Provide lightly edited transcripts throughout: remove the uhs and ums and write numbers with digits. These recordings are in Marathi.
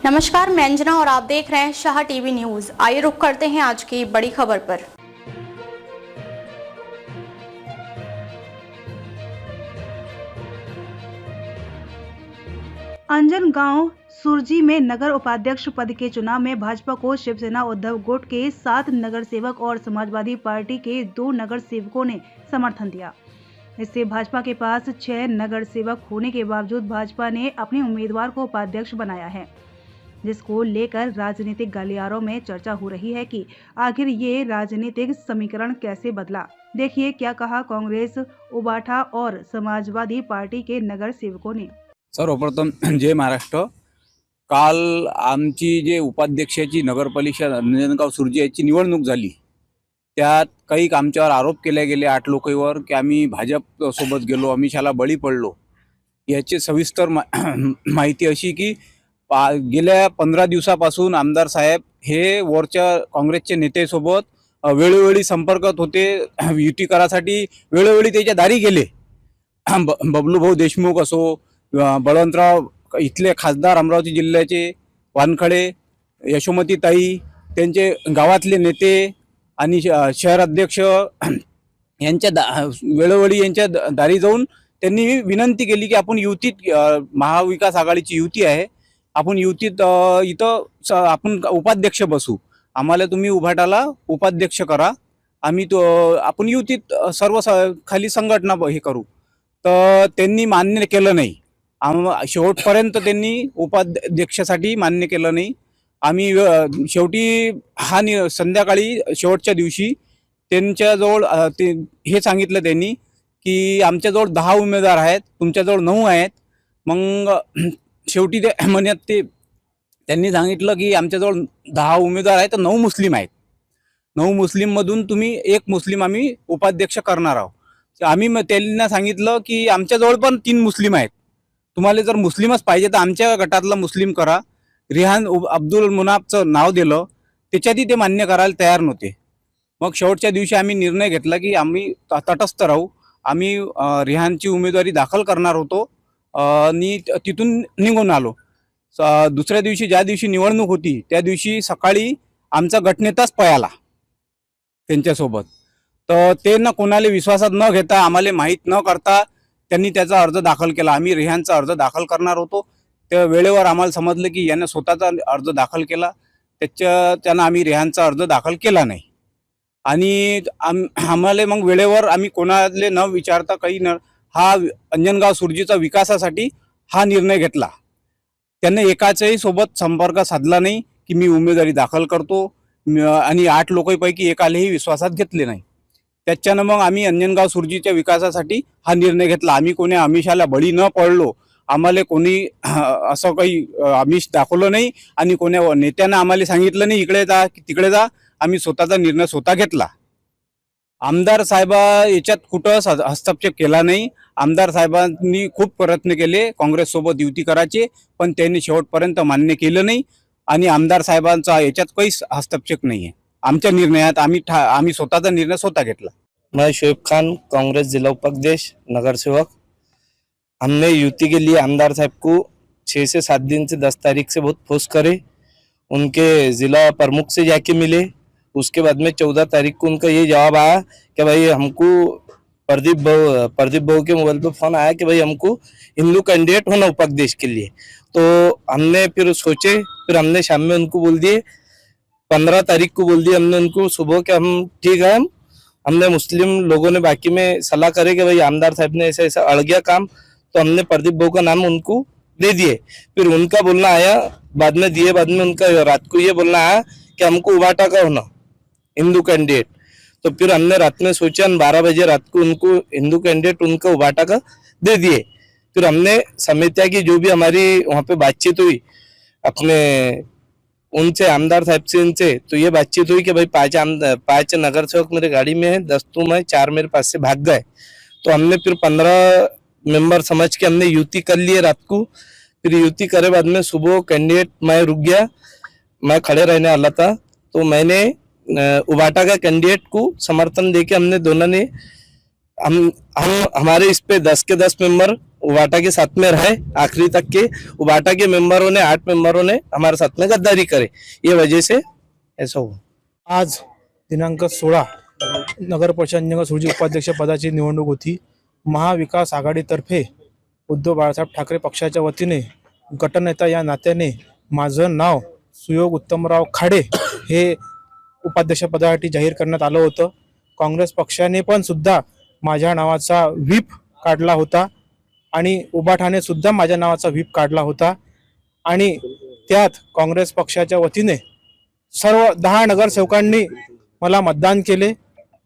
नमस्कार, मैं अंजना और आप देख रहे हैं शाह टीवी न्यूज। आइए रुक करते हैं आज की बड़ी खबर पर। अंजनगांव सुरजी में नगर उपाध्यक्ष पद के चुनाव में भाजपा को शिवसेना उद्धव गुट के 7 नगर सेवक और समाजवादी पार्टी के 2 नगर सेवकों ने समर्थन दिया। इससे भाजपा के पास 6 नगर सेवक होने के बावजूद भाजपा ने अपने उम्मीदवार को उपाध्यक्ष बनाया है, जिसको लेकर राजनीतिक गलियारों में चर्चा हो रही है कि आखिर ये राजनीतिक समीकरण कैसे बदला। देखिए क्या कहा कांग्रेस, उबाठा और समाजवादी पार्टी के नगर सेवकों ने। सर्वप्रथम जय महाराष्ट्र। काल आमची जे उपाध्यक्षाची नगरपालिका अंजनगाव सुरजी याची निवडणूक झाली, त्यात काही आमच्यावर आरोप केले गेले 8 लोकांवर की आम्ही भाजप सोबत गेलो, अमिषाला बळी पडलो। याची सविस्तर माहिती अशी की गेल्या 15 दिवसापासून आमदार साहेब हे वरच्या काँग्रेसचे नेत्यासोबत वेळोवेळी संपर्कात होते, युती करासाठी वेळोवेळी त्याच्या दारी गेले। बबलू भाऊ देशमुख असो, बळवंतराव इथले खासदार अमरावती जिल्ह्याचे वानखडे, यशोमती ताई, त्यांचे गावातले नेते आणि शहर अध्यक्ष यांच्या वेळोवेळी यांच्या दारी जाऊन त्यांनी विनंती केली की आपण युतीत, महाविकास आघाडीची युती आहे, आपण युतीत इथं आपण उपाध्यक्ष बसू, आम्हाला तुम्ही उभाटाला उपाध्यक्ष करा, आम्ही आपण युतीत सर्व खाली संघटना हे करू। तर त्यांनी मान्य केलं नाही। शेवटपर्यंत त्यांनी उपाध्यक्षासाठी मान्य केलं नाही। आम्ही शेवटी संध्याकाळी शेवटच्या दिवशी त्यांच्याजवळ हे सांगितलं त्यांनी की आमच्याजवळ 10 उमेदवार आहेत, तुमच्याजवळ 9 आहेत। मग शेवटी ते म्हणत त्यांनी सांगितलं की आमच्याजवळ 10 उमेदवार आहेत तर 9 मुस्लिम आहेत, 9 मुस्लिममधून तुम्ही एक मुस्लिम आम्ही उपाध्यक्ष करणार आहोत। आम्ही त्यांना सांगितलं की आमच्याजवळ पण 3 मुस्लिम आहेत, तुम्हाला जर मुस्लिमच पाहिजे तर आमच्या गटातला मुस्लिम करा। रिहान अब्दुल मुनाफचं नाव दिलं, त्याच्यातही ते मान्य करायला तयार नव्हते। मग शेवटच्या दिवशी आम्ही निर्णय घेतला की आम्ही तटस्थ राहू, आम्ही रिहानची उमेदवारी दाखल करणार होतो आणि तिथून निघून आलो। दुसऱ्या दिवशी ज्या दिवशी निवडणूक होती त्या दिवशी सकाळी आमचा गटनेताच पळाला त्यांच्यासोबत। तर ते न कोणाला विश्वासात न घेता, आम्हाला माहीत न करता त्यांनी त्याचा अर्ज दाखल केला। आम्ही रिहानचा अर्ज दाखल करणार होतो, त्या वेळेवर आम्हाला समजलं की याने स्वतःचा अर्ज दाखल केला, त्यानं आम्ही रिहानचा अर्ज दाखल केला नाही। आणि आम्हाला मग वेळेवर आम्ही कोणाले न विचारता काही न हा अंजनगाव सुरजीचा विकासासाठी हा निर्णय घेतला। त्यांनी एकाच्याही सोबत संपर्क साधला नाही की मी उमेदवारी दाखल करतो, आणि 8 लोकांपैकी एकालाही विश्वासात घेतले नाही। त्याच्यानं मग आम्ही अंजनगाव सुरजीच्या विकासासाठी हा निर्णय घेतला। आम्ही कोणी आमिषाला बळी न पडलो, आम्हाला कोणी असं काही आमिष दाखवलं नाही आणि कोण्या नेत्यानं आम्हाला सांगितलं नाही इकडे जा की तिकडे जा, आम्ही स्वतःचा निर्णय स्वतः घेतला। आमदार साहेब याच्यात कुठं हस्तक्षेप केला नाही। आमदार साहेबांनी खूप प्रयत्न केले काँग्रेससोबत युती करायचे, पण त्यांनी शेवटपर्यंत मान्य केलं नाही आणि आमदार साहेबांचा याच्यात काहीच हस्तक्षेप नाही आहे। आमच्या निर्णयात आम्ही स्वतःचा निर्णय स्वतः घेतला। मैं शोएब खान, कांग्रेस जिला उपाध्यक्ष, नगर सेवक। हमने युति के लिए आमदार साहब को 6 से 7 दिन से 10 तारीख से बहुत फोर्स करे, उनके जिला प्रमुख से जाके मिले। उसके बाद में 14 तारीख को उनका ये जवाब आया कि भाई हमको प्रदीप भाऊ के मोबाइल पे फोन आया कि भाई हमको हिंदू कैंडिडेट होना उपाध्यक्ष के लिए। तो हमने फिर सोचे, फिर हमने शाम में उनको बोल दिए, 15 तारीख को बोल दिया हमने उनको सुबह के हम ठीक है। हमने मुस्लिम लोगों ने बाकी में सलाह करे कि भाई आमदार साहब ने ऐसा ऐसा अड़ गया काम, तो हमने प्रदीप भाऊ का नाम उनको दे दिए। फिर उनका बोलना आया, बाद में दिए, बाद में उनका रात को ये बोलना आया कि हमको उबाटा का होना हिंदू कैंडिडेट। तो फिर हमने रात में सोचा, 12 बजे रात को उनको हिंदू कैंडिडेट उनका उबाटा का दे दिए। फिर हमने समितिया की जो भी हमारी वहाँ पे बातचीत हुई अपने उनसे, आमदार साहब से, इनसे, तो ये बातचीत हुई कि भाई 5 नगर सेवक मेरे गाड़ी में है, 10 तो मैं, 4 मेरे पास से भाग गए। तो हमने फिर 15 मेंबर समझ के हमने युति कर लिए रात को। फिर युति करे बाद में सुबह कैंडिडेट मैं रुक गया, मैं खड़े रहने वाला था, तो मैंने उबाटा का कैंडिडेट को समर्थन देके हमने दोनों ने हमारे इस पे 10 के 10 मेंबर उबाटा के साथ में रहे आखिरी तक के। उबाटा के मेंबरों ने 8 मेंबरों ने हमारे साथ में गद्दारी करे, ये वजह से ऐसा हुआ। आज दिनांक 16 नगर परिषद अंजनगाव सुरजी उपाध्यक्ष पदाची निवडणूक होती। महाविकास आघाडीतर्फे उद्धव बाळासाहेब ठाकरे पक्षाच्या वतीने गटनेता या नात्याने माझं नाव सुयोग उत्तमराव खाडे हे उपाध्यक्ष पदासाठी जाहीर करण्यात आलं होतं। काँग्रेस पक्षाने पण सुद्धा माझ्या नावाचा व्हीप काढला होता आणि उबाठाने सुद्धा माझ्या नावाचा व्हीप काढला होता आणि त्यात काँग्रेस पक्षाच्या वतीने सर्व 10 नगरसेवकांनी मला मतदान केले,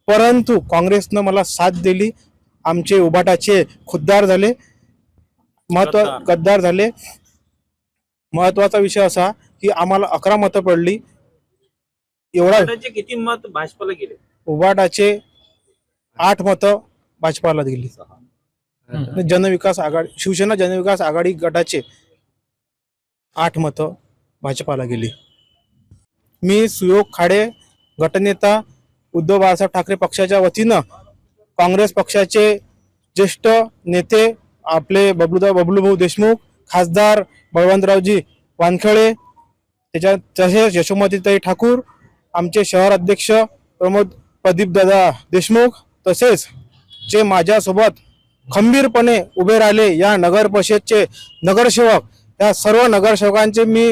परंतु काँग्रेसनं मला साथ दिली। आमचे उबाटाचे खुद्दार झाले, गद्दार झाले। महत्वाचा विषय असा की आम्हाला 11 मतं पडली। एवढा किती मत भाजपला गेले? उबाटाचे 8 मतं भाजपाला दिली। जनविकास आघाडी शिवसेना जनविकास आघाडी गटाचे 8 मतं भाजपाला गेली। मी सुयोग खाडे गटनेता उद्धव बाळासाहेब ठाकरे पक्षाच्या वतीनं काँग्रेस पक्षाचे ज्येष्ठ नेते आपले बबलूभाऊ देशमुख, खासदार बळवंतरावजी वानखेडे, त्याच्यात तसेच यशोमतीताई ठाकूर, आमचे शहर अध्यक्ष प्रदीपदादा देशमुख, तसेच जे माझ्यासोबत खंबीरपणे उभे राहिले या नगर परिषदचे नगरसेवक, या सर्व नगरसेवकांचे मी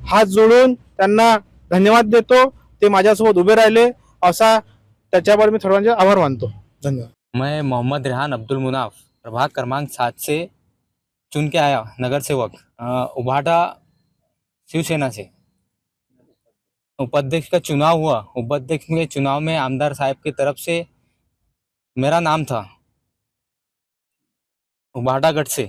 हात जोडून त्यांना धन्यवाद देतो। ते माझ्यासोबत उभे राहिले असा त्याच्यावर मी सर्वांचे आभार मानतो। धन्यवाद। मैं मोहम्मद रेहान अब्दुल मुनाफ प्रभाग क्रमांक 7 से चुन के आया नगर सेवक उबाटा शिवसेना से। उपाध्यक्ष का चुनाव हुआ। उपाध्यक्ष के चुनाव में आमदार साहब की तरफ से मेरा नाम था उबाटा गढ़ से।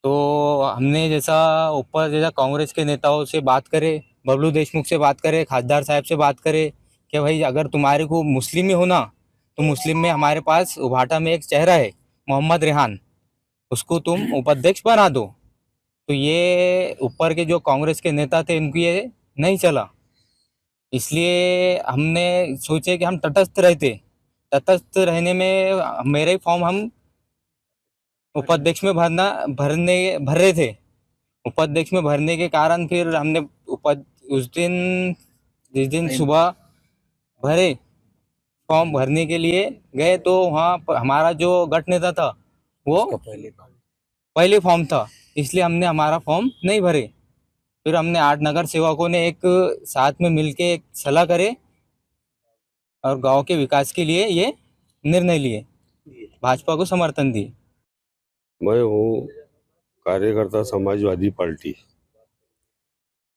तो हमने जैसा कांग्रेस के नेताओं से बात करे, बबलू देशमुख से बात करे, खासदार साहब से बात करे कि भाई अगर तुम्हारे को मुस्लिम ही होना तो मुस्लिम में हमारे पास उबाटा में एक चेहरा है मोहम्मद रेहान, उसको तुम उपाध्यक्ष बना दो। तो ये ऊपर के जो कांग्रेस के नेता थे इनको ये नहीं चला, इसलिए हमने सोचे कि हम तटस्थ रहते। तटस्थ रहने में मेरा ही फॉर्म हम उपाध्यक्ष में भर रहे थे। उपाध्यक्ष में भरने के कारण फिर हमने जिस दिन सुबह भरे फॉर्म भरने के लिए गए तो वहाँ हमारा जो गट नेता था वो पहले फॉर्म था, इसलिए हमने हमारा फॉर्म नहीं भरे। फिर हमने 8 नगर सेवकों ने एक साथ में मिलके एक सलाह करे और गांव के विकास के लिए ये निर्णय लिए, भाजपा को समर्थन दिए। मैं हूँ कार्यकर्ता समाजवादी पार्टी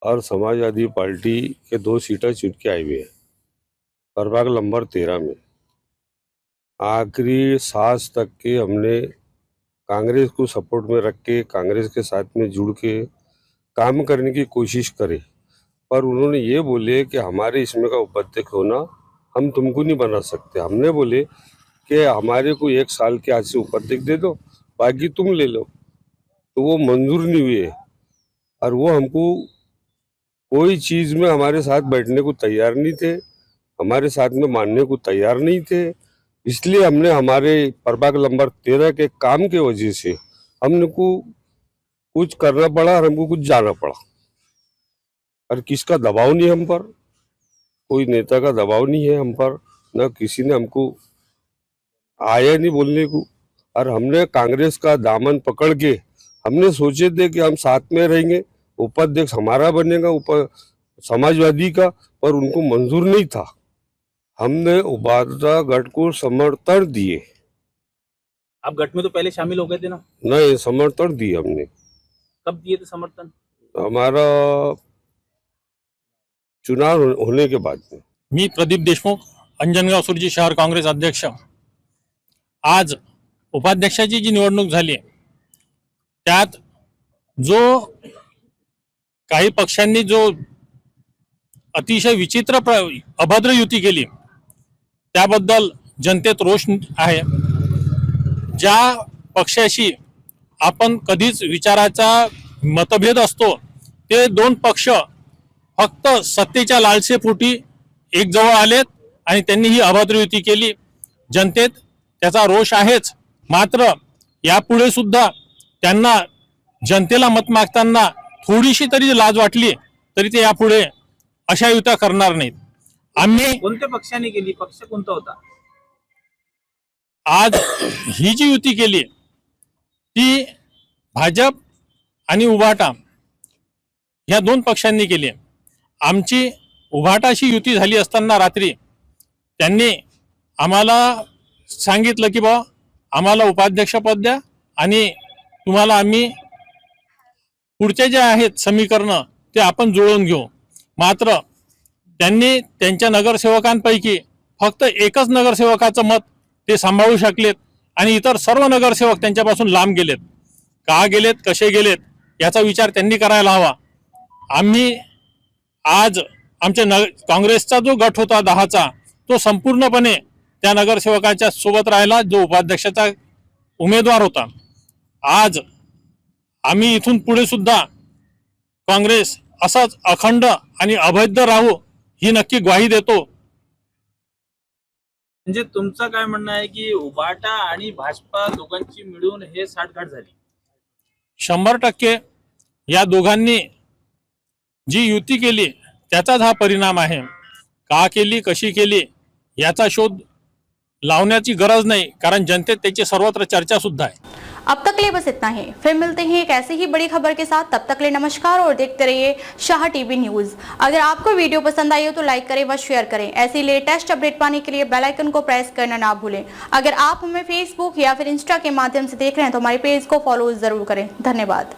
और समाजवादी पार्टी के 2 सीटें चुन के आई हुई है प्रभाग नंबर 13 में। आखिरी सांस तक के हमने कांग्रेस को सपोर्ट में रख के कांग्रेस के साथ में जुड़ के काम करने की कोशिश करे, पर उन्होंने ये बोले कि हमारे इसमें का उपाध्यक्ष होना हम तुमको नहीं बना सकते। हमने बोले कि हमारे को 1 साल के आज से उपाध्यक्ष दे दो, बाकी तुम ले लो। तो वो मंजूर नहीं हुए और वो हमको कोई चीज़ में हमारे साथ बैठने को तैयार नहीं थे, हमारे साथ में मानने को तैयार नहीं थे। इसलिए हमने हमारे प्रभाग नंबर 13 के काम के वजह से हमने को कुछ करना पड़ा और हमको कुछ जाना पड़ा। और किसका दबाव नहीं हम पर, कोई नेता का दबाव नहीं है हम पर, न किसी ने हमको आया नहीं बोलने को। और हमने कांग्रेस का दामन पकड़ के हमने सोचे थे कि हम साथ में रहेंगे, उपाध्यक्ष हमारा बनेगा समाजवादी का, पर उनको मंजूर नहीं था। हमने उबाटा गठ को समर्थन दिए। आप गठ में तो पहले शामिल हो गए थे ना? नहीं, समर्थन दिए हमने। कब दिए थे समर्थन? हमारा चुनाव होने के बाद में। मी प्रदीप देशमुख, अंजनगाव सुरजी शहर काँग्रेस अध्यक्ष। आज उपाध्यक्षाची जी निवडणूक झाली त्यात जो काही पक्षांनी जो अतिशय विचित्र अभद्र युती केली त्याबद्दल जनतेत रोष आहे। ज्या पक्षाशी आपण कधीच विचाराचा मतभेद असतो ते 2 पक्ष फक्त सत्तेच्या लालसेपोटी एक जवळ आलेत आणि त्यांनी ही अभद्र युती केली। जनतेत त्याचा रोष आहेच, मात्र यापुढे सुद्धा त्यांना जनतेला मत मागताना थोडीशी तरी लाज वाटली तरी ते यापुढे अशा युत्या करणार नाहीत. आम्ही कोणत्या पक्षाने केली? पक्ष कोणता होता? आज ही जी युती केली ती भाजप आणि उभाटा या दोन पक्षांनी केली. आमची उभाटाशी युती झाली असताना रात्री त्यांनी आम्हाला सांगितलं की बा आम्हाला उपाध्यक्षपद द्या आणि तुम्हाला आम्ही पुढचे जे आहेत समीकरणं ते आपण जुळवून घेऊ. मात्र त्यांनी त्यांच्या नगरसेवकांपैकी फक्त एकच नगरसेवकाचं मत ते सांभाळू शकलेत आणि इतर सर्व नगरसेवक त्यांच्यापासून लांब गेलेत. का गेलेत, कसे गेलेत याचा विचार त्यांनी करायला हवा. आम्ही आज आमच्या काँग्रेसचा जो गट होता 10चा तो संपूर्णपणे त्या नगरसेवकाच्या सोबत राहिला जो उपाध्यक्षाचा उमेदवार होता. आज आम्ही इथून पुढे सुद्धा काँग्रेस असाच अखंड आणि अभेद्य राहू ही नक्की ग्वाही देतो. म्हणजे तुमचं काय म्हणणं आहे की उभाटा आणि भाजपा दोघांची मिळून हे साठगाठ झाली? 100% या दोघांनी जी युती केली त्याचाच हा परिणाम आहे. का केली, कशी केली याचा शोध लावण्याची गरज नाही, कारण जनतेत त्याची सर्वत्र चर्चा सुद्धा आहे. अब तक के लिए बस इतना ही. फिर मिलते हैं एक ऐसी ही बड़ी खबर के साथ. तब तक के लिए नमस्कार और देखते रहिए शाह टीवी न्यूज. अगर आपको वीडियो पसंद आई हो तो लाइक करें व शेयर करें. ऐसी लेटेस्ट अपडेट पाने के लिए बेल आइकन को प्रेस करना ना भूलें. अगर आप हमें फेसबुक या फिर इंस्टा के माध्यम से देख रहे हैं तो हमारे पेज को फॉलो जरूर करें. धन्यवाद.